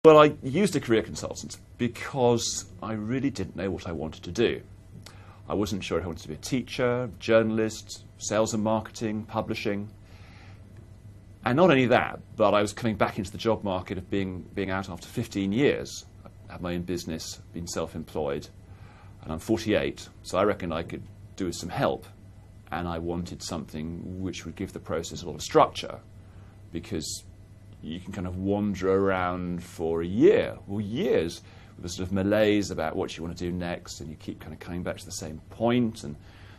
Well, I used a career consultant because I really didn't know what I wanted to do. I wasn't sure if I wanted to be a teacher, journalist, sales and marketing, publishing. And not only that, but I was coming back into the job market of being out after 15 years. I had my own business, been self-employed, and I'm 48, so I reckon I could do with some help. And I wanted something which would give the process a lot of structure, because you can kind of wander around for a year or years with a sort of malaise about what you want to do next, and you keep kind of coming back to the same point and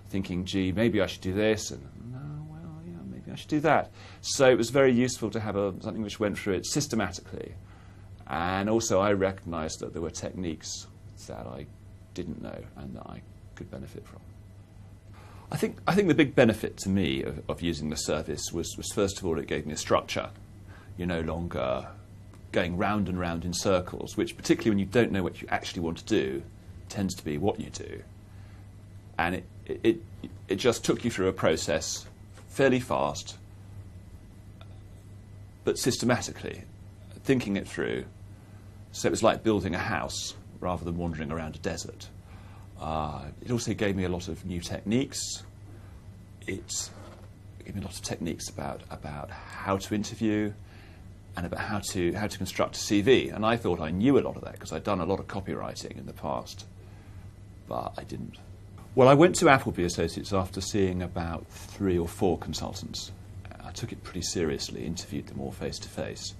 thinking, gee, maybe I should do this, and no, well, yeah, maybe I should do that. So it was very useful to have something which went through it systematically. And also I recognised that there were techniques that I didn't know and that I could benefit from. I think the big benefit to me of using the service was first of all, it gave me a structure. You're no longer going round and round in circles, which particularly when you don't know what you actually want to do, tends to be what you do. And it just took you through a process fairly fast, but systematically, thinking it through. So it was like building a house rather than wandering around a desert. It also gave me a lot of new techniques. It gave me a lot of techniques about how to interview and about how to construct a CV. And I thought I knew a lot of that because I'd done a lot of copywriting in the past, but I didn't. Well, I went to Appleby Associates after seeing about 3 or 4 consultants. I took it pretty seriously, interviewed them all face to face.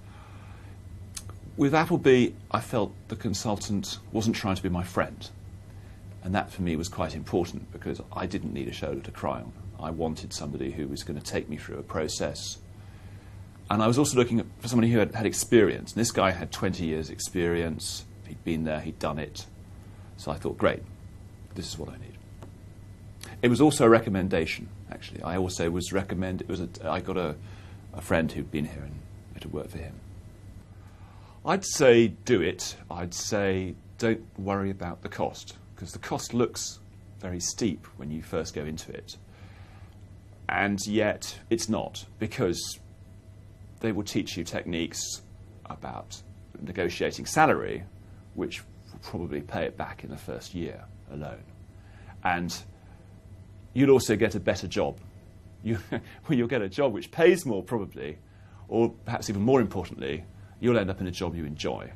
With Appleby, I felt the consultant wasn't trying to be my friend. And that for me was quite important because I didn't need a shoulder to cry on. I wanted somebody who was going to take me through a process. And I was also looking for somebody who had experience. And this guy had 20 years experience. He'd been there, he'd done it. So I thought, great, this is what I need. It was also a recommendation, actually. I also was recommended, I got a friend who'd been here and I had to work for him. I'd say do it. I'd say don't worry about the cost, because the cost looks very steep when you first go into it. And yet it's not, because they will teach you techniques about negotiating salary, which will probably pay it back in the first year alone. And you'll also get a better job. You'll get a job which pays more probably, or perhaps even more importantly, you'll end up in a job you enjoy.